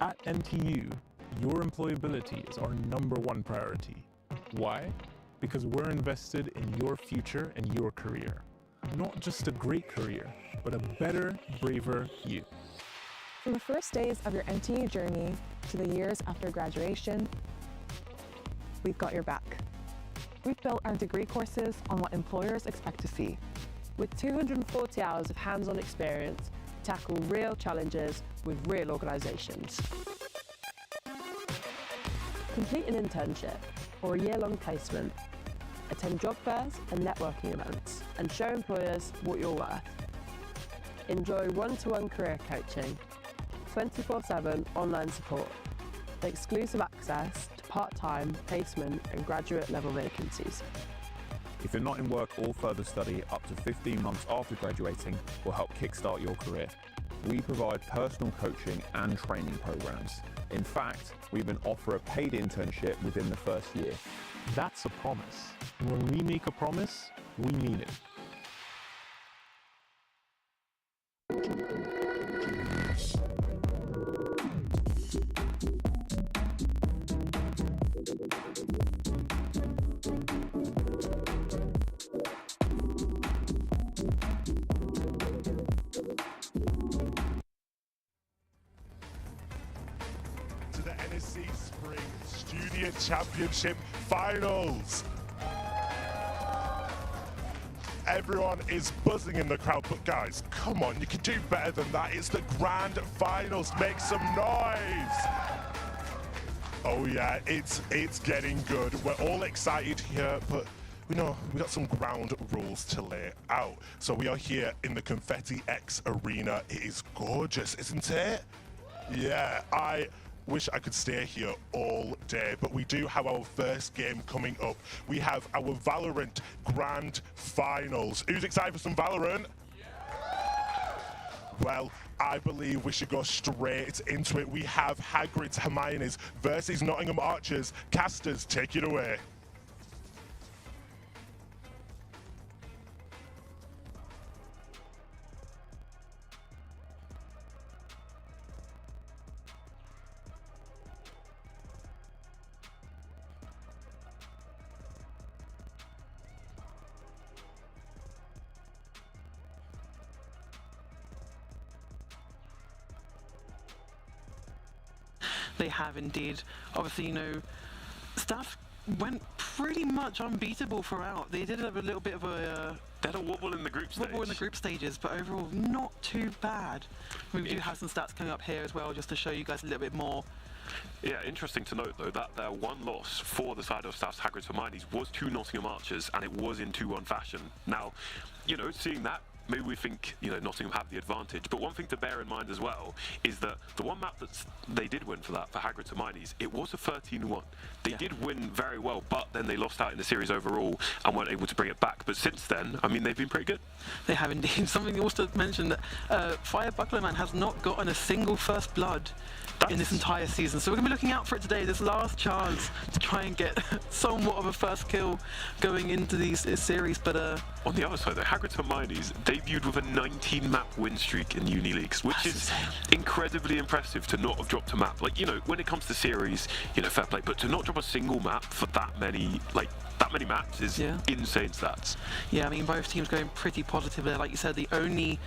At NTU, your employability is our #1 priority. Why? Because we're invested in your future and your career. Not just a great career, but a better, braver you. From the first days of your NTU journey to the years after graduation, we've got your back. We've built our degree courses on what employers expect to see. With 240 hours of hands-on experience, tackle real challenges with real organisations. Complete an internship or a year-long placement. Attend job fairs and networking events and show employers what you're worth. Enjoy one-to-one career coaching, 24/7 online support, exclusive access to part-time, placement and graduate level vacancies. If you're not in work or further study, up to 15 months after graduating will help kickstart your career. We provide personal coaching and training programs. In fact, we even offer a paid internship within the first year. That's a promise. And when we make a promise, we mean it. To the NSC Spring Student Championship Finals. Everyone is buzzing in the crowd, but guys, come on, you can do better than that. It's the grand finals. Make some noise. Oh yeah, it's getting good. We're all excited here, but we know we got some ground rules to lay out. So we are here in the Confetti X Arena. It is gorgeous, isn't it? Yeah, I wish I could stay here all day, but we do have our first game coming up. We have our VALORANT Grand Finals. Who's excited for some VALORANT? Well, I believe we should go straight into it. We have Hagrid's Hermione's versus Nottingham Archers. Casters, take it away. They have indeed. Obviously, you know, Staff went pretty much unbeatable throughout. They did have a little bit of a They had a wobble in the group stage. wobble in the group stages, but overall not too bad. We do have some stats coming up here as well, just to show you guys a little bit more. Yeah, interesting to note though that their one loss for the side of Staff's Hagrid's Hermione's was to Nottingham Archers, and it was in 2-1 fashion. Now, you know, seeing that, maybe we think, you know, Nottingham have the advantage, but one thing to bear in mind as well is that the one map that they did win for that, for Hagrid's Hermione's, it was a 13-1. They did win very well, but then they lost out in the series overall and weren't able to bring it back. But since then, I mean, they've been pretty good. They have indeed. Something also to mention that Fire Bucklerman has not gotten a single first blood in this entire season, so we're going to be looking out for it today, this last chance to try and get somewhat of a first kill going into these series. But on the other side though, Hagrid's Hermione's debuted with a 19-map win streak in Uni Leagues, which is incredibly impressive to not have dropped a map. Like, you know, when it comes to series, you know, fair play, but to not drop a single map for that many, like, that many maps is insane stats. Yeah, I mean, both teams going pretty positive there. Like you said, the only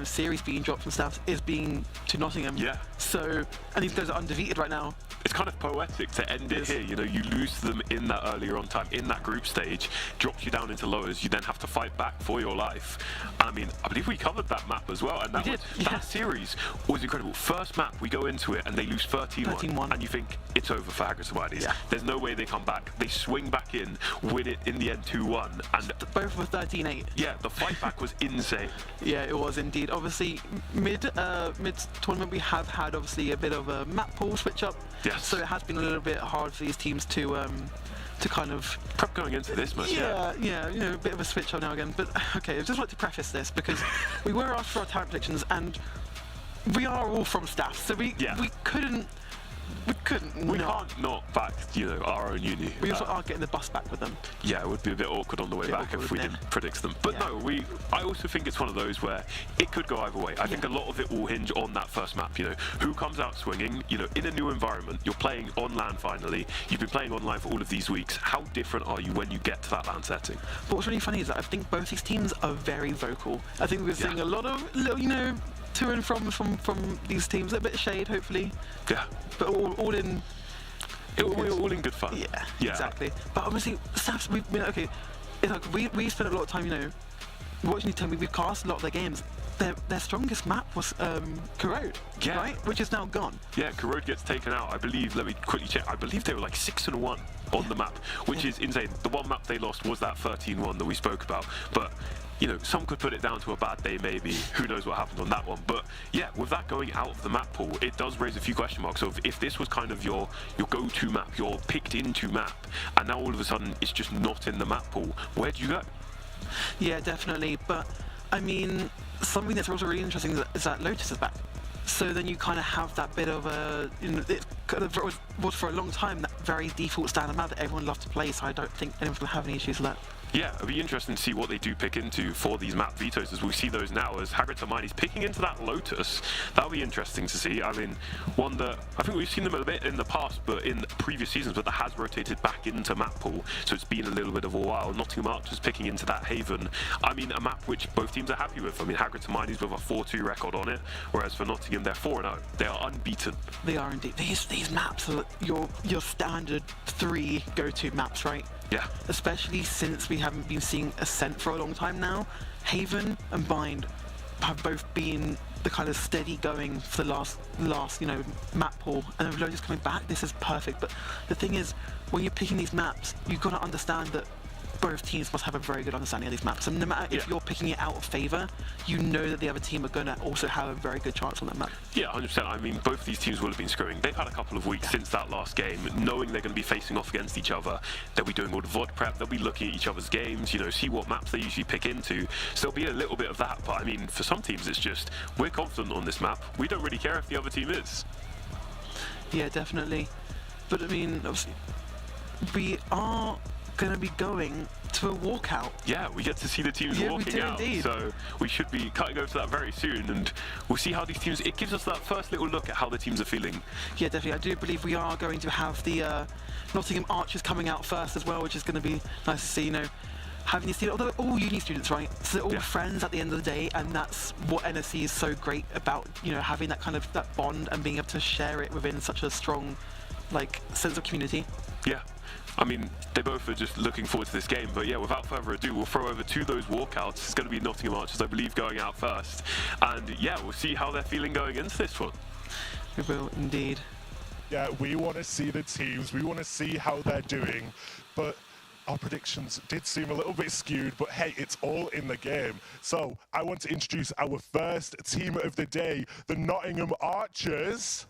series being dropped from Staff is being to Nottingham. Yeah. So, and these guys are undefeated right now. It's kind of poetic to end it here. You know, you lose to them in that earlier on time, in that group stage, drops you down into lowers, you then have to fight back for your life. I mean, I believe we covered that map as well, and that series was incredible. First map, we go into it and they lose 13-1, and you think it's over for Hagrid's Hermione's. Yeah. There's no way they come back. They swing back in, win it in the end 2-1, and both were 13-8. Yeah, the fight back was insane. Yeah, it was indeed. Obviously, mid tournament we have had obviously a bit of a map pool switch up. Yes. So it has been a little bit hard for these teams to kind of prep going into this match. Yeah, you know, a bit of a switch up now again. But okay, I just like to preface this because we were asked for our talent predictions, and we are all from Staff, so we couldn't We couldn't. We can't not back, our own uni. We also are getting the bus back with them. Yeah, it would be a bit awkward on the way back if we didn't predict them. But no, I also think it's one of those where it could go either way. I think a lot of it will hinge on that first map. Who comes out swinging? In a new environment, you're playing on LAN finally. You've been playing online for all of these weeks. How different are you when you get to that LAN setting? But what's really funny is that I think both these teams are very vocal. I think we're seeing a lot of little, to and from these teams, a bit of shade, hopefully. Yeah. But all in. All in good fun. Yeah, exactly. But obviously, Staffs, it's like we spent a lot of time, watching these teams. We've cast a lot of their games. Their strongest map was Corrode, right? Which is now gone. Yeah, Corrode gets taken out. I believe, let me quickly check, I believe they were like 6-1 on the map, which is insane. The one map they lost was that 13-1 that we spoke about. But some could put it down to a bad day, maybe. Who knows what happened on that one? But yeah, with that going out of the map pool, it does raise a few question marks of if this was kind of your go-to map, your picked into map, and now all of a sudden it's just not in the map pool, where do you go? Yeah, definitely. But I mean, something that's also really interesting is that Lotus is back. So then you kind of have that bit of a, it kind of was for a long time that very default standard map that everyone loved to play. So I don't think anyone's going to have any issues with that. Yeah, it'll be interesting to see what they do pick into for these map vetoes, as we see those now, as Hagrid Hermione's picking into that Lotus. That'll be interesting to see. I mean, one that I think we've seen them a bit in the past, but in previous seasons, but that has rotated back into map pool, so it's been a little bit of a while. Nottingham Archers picking into that Haven. I mean, a map which both teams are happy with. I mean, Hagrid Hermione's with a 4-2 record on it, whereas for Nottingham, they're 4-0. They are unbeaten. They are indeed. These maps are your standard 3 go-to maps, right? Yeah. Especially since we haven't been seeing Ascent for a long time now. Haven and Bind have both been the kind of steady going for the last map pool, and with Lotus coming back, this is perfect. But the thing is, when you're picking these maps, you've got to understand that both teams must have a very good understanding of these maps. And no matter if you're picking it out of favour, you know that the other team are going to also have a very good chance on that map. Yeah, 100%. I mean, both these teams will have been screwing. They've had a couple of weeks since that last game, knowing they're going to be facing off against each other. They'll be doing all the VOD prep, they'll be looking at each other's games, see what maps they usually pick into. So there'll be a little bit of that. But I mean, for some teams, it's just, we're confident on this map. We don't really care if the other team is. Yeah, definitely. But I mean, obviously, we are going to be going to a walkout. Yeah, we get to see the teams walking out. Indeed. So we should be cutting over to that very soon, and we'll see how these teams, it gives us that first little look at how the teams are feeling. Yeah, definitely. I do believe we are going to have the Nottingham Archers coming out first as well, which is going to be nice to see, having these students, although they're all uni students, right? So they're all friends at the end of the day, and that's what NSC is so great about, having that kind of that bond and being able to share it within such a strong, sense of community. Yeah. I mean, they both are just looking forward to this game, but yeah, without further ado, we'll throw over to those walkouts. It's going to be Nottingham Archers, I believe, going out first. And yeah, we'll see how they're feeling going into this one. We will indeed. Yeah, we want to see the teams, we want to see how they're doing, but our predictions did seem a little bit skewed, but hey, it's all in the game. So I want to introduce our first team of the day, the Nottingham Archers.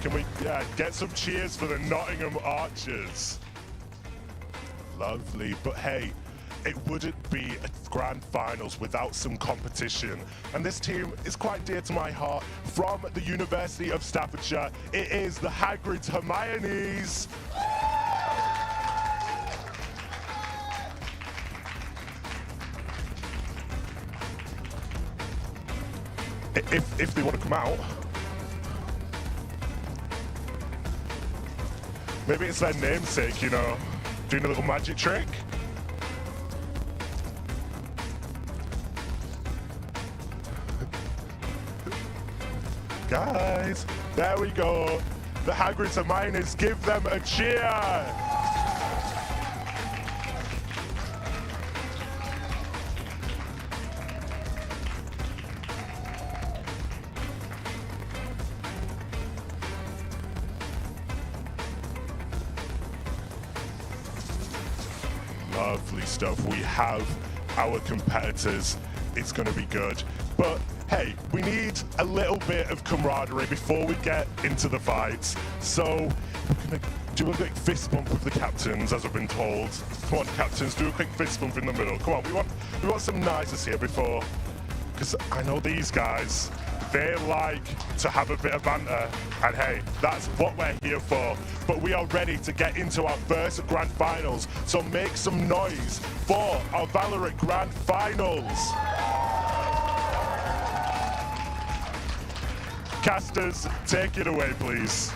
Can we get some cheers for the Nottingham Archers? Lovely, but hey, it wouldn't be a grand finals without some competition. And this team is quite dear to my heart. From the University of Staffordshire, it is the Hagrid Hermiones. If they want to come out. Maybe it's their namesake, doing a little magic trick. Guys, there we go. The Hagrid Hermiones, give them a cheer. Lovely stuff. We have our competitors. It's going to be good. But hey, we need a little bit of camaraderie before we get into the fights. So we're going to do a quick fist bump with the captains, as I've been told. Come on, captains, do a quick fist bump in the middle. Come on, we want some niceness here before, because I know these guys, they like to have a bit of banter, and hey, that's what we're here for. But we are ready to get into our first Grand Finals, so make some noise for our VALORANT Grand Finals. Casters, take it away, please.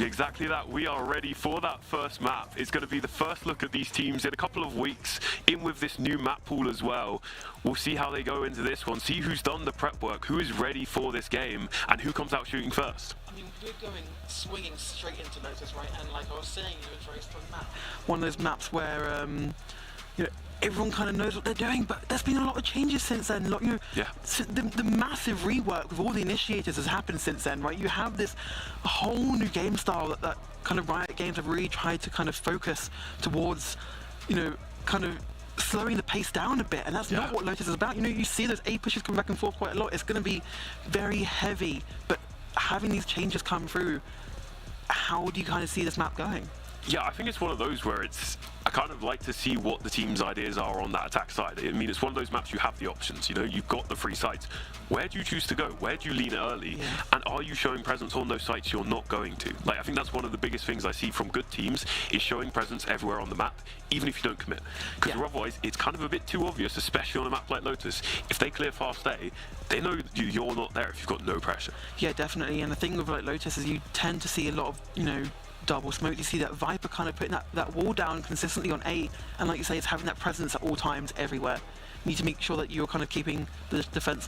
Exactly that. We are ready for that first map. It's going to be the first look at these teams in a couple of weeks, in with this new map pool as well. We'll see how they go into this one, see who's done the prep work, who is ready for this game, and who comes out shooting first. I mean, we're going swinging straight into Lotus, right? And like I was saying, it was a very strong map. One of those maps where, you know, everyone kind of knows what they're doing, but there's been a lot of changes since then. Like, you know, yeah. The massive rework with all the initiators has happened since then, right? You have this whole new game style that kind of Riot Games have really tried to kind of focus towards, you know, kind of slowing the pace down a bit, and that's not what Lotus is about. You know, you see those A pushes come back and forth quite a lot. It's going to be very heavy, but having these changes come through, how do you kind of see this map going? Yeah, I think it's one of those where I kind of like to see what the team's ideas are on that attack side. I mean, it's one of those maps you have the options, you know, you've got the free sites. Where do you choose to go? Where do you lean early? Yeah. And are you showing presence on those sites you're not going to? Like, I think that's one of the biggest things I see from good teams is showing presence everywhere on the map, even if you don't commit. Because otherwise, it's kind of a bit too obvious, especially on a map like Lotus. If they clear fast A, they know you're not there if you've got no pressure. Yeah, definitely. And the thing with like Lotus is you tend to see a lot of, you know, double smoke. You see that Viper kind of putting that wall down consistently on A, and like you say, it's having that presence at all times everywhere. You need to make sure that you're kind of keeping the defense